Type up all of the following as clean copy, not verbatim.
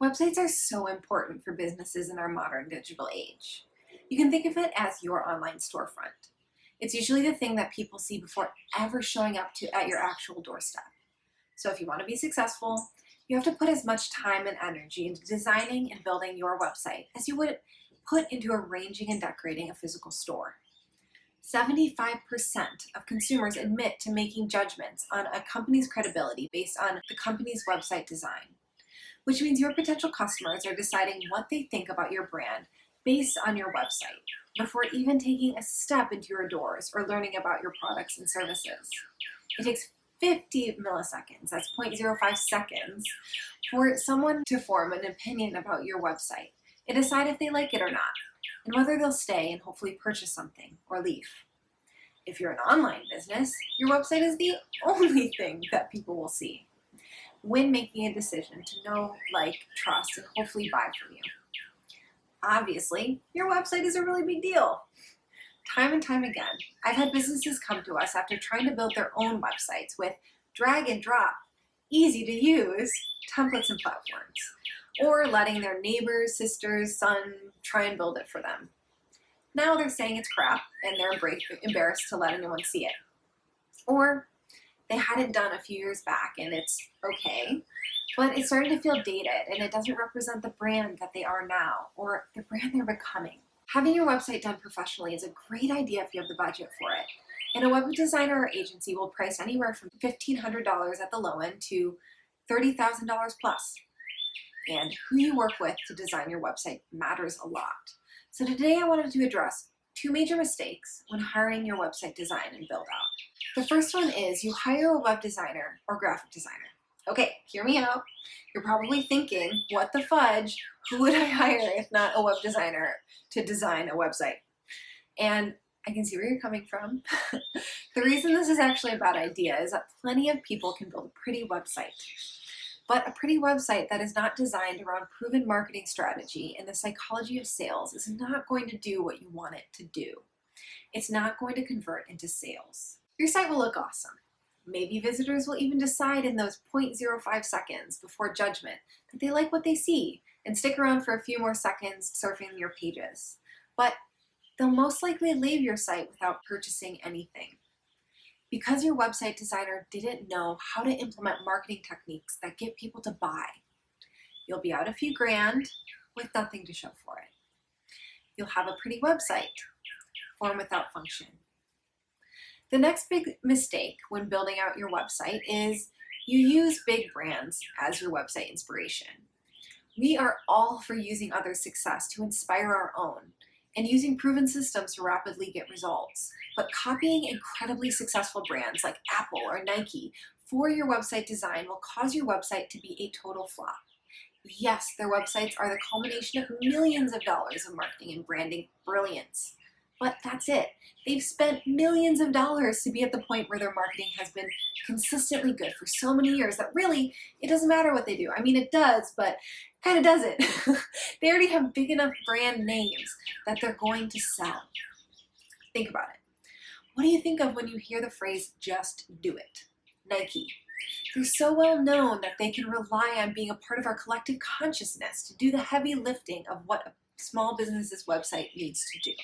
Websites are so important for businesses in our modern digital age. You can think of it as your online storefront. It's usually the thing that people see before ever showing up at your actual doorstep. So if you want to be successful, you have to put as much time and energy into designing and building your website as you would put into arranging and decorating a physical store. 75% of consumers admit to making judgments on a company's credibility based on the company's website design, which means your potential customers are deciding what they think about your brand based on your website before even taking a step into your doors or learning about your products and services. It takes 50 milliseconds, that's 0.05 seconds, for someone to form an opinion about your website and decide if they like it or not, and whether they'll stay and hopefully purchase something or leave. If you're an online business, your website is the only thing that people will see when making a decision to know, like, trust, and hopefully buy from you. Obviously, your website is a really big deal. Time and time again, I've had businesses come to us after trying to build their own websites with drag and drop, easy to use templates and platforms, or letting their neighbors, sisters, son try and build it for them. Now they're saying it's crap and they're embarrassed to let anyone see it. Or they had it done a few years back and it's okay, but it's starting to feel dated and it doesn't represent the brand that they are now or the brand they're becoming. Having your website done professionally is a great idea if you have the budget for it. And a web designer or agency will price anywhere from $1,500 at the low end to $30,000 plus. And who you work with to design your website matters a lot. So today I wanted to address two major mistakes when hiring your website design and build out. The first one is you hire a web designer or graphic designer. Okay, hear me out. You're probably thinking, what the fudge? Who would I hire if not a web designer to design a website? And I can see where you're coming from. The reason this is actually a bad idea is that plenty of people can build a pretty website. But a pretty website that is not designed around proven marketing strategy and the psychology of sales is not going to do what you want it to do. It's not going to convert into sales. Your site will look awesome. Maybe visitors will even decide in those 0.05 seconds before judgment that they like what they see and stick around for a few more seconds surfing your pages. But they'll most likely leave your site without purchasing anything, because your website designer didn't know how to implement marketing techniques that get people to buy. You'll be out a few grand with nothing to show for it. You'll have a pretty website, form without function. The next big mistake when building out your website is you use big brands as your website inspiration. We are all for using others' success to inspire our own and using proven systems to rapidly get results. But copying incredibly successful brands like Apple or Nike for your website design will cause your website to be a total flop. Yes, their websites are the culmination of millions of dollars of marketing and branding brilliance. But that's it. They've spent millions of dollars to be at the point where their marketing has been consistently good for so many years that really, it doesn't matter what they do. I mean, it does, but kind of doesn't. They already have big enough brand names that they're going to sell. Think about it. What do you think of when you hear the phrase, just do it? Nike. They're so well known that they can rely on being a part of our collective consciousness to do the heavy lifting of what a small business's website needs to do.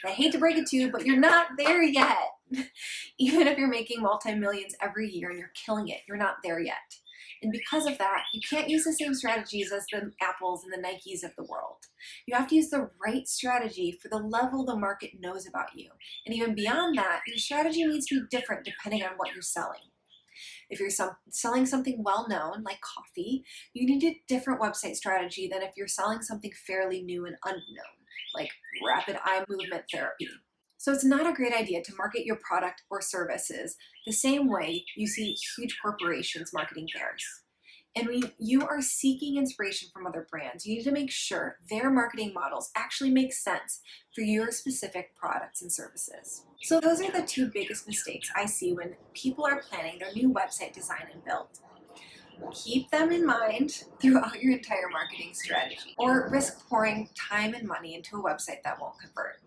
And I hate to break it to you, but you're not there yet. Even if you're making multi-millions every year and you're killing it, you're not there yet. And because of that, you can't use the same strategies as the Apples and the Nikes of the world. You have to use the right strategy for the level the market knows about you. And even beyond that, your strategy needs to be different depending on what you're selling. If you're selling something well-known, like coffee, you need a different website strategy than if you're selling something fairly new and unknown, like rapid eye movement therapy. So it's not a great idea to market your product or services the same way you see huge corporations marketing theirs. And when you are seeking inspiration from other brands, you need to make sure their marketing models actually make sense for your specific products and services. So those are the two biggest mistakes I see when people are planning their new website design and build. Keep them in mind throughout your entire marketing strategy, or risk pouring time and money into a website that won't convert.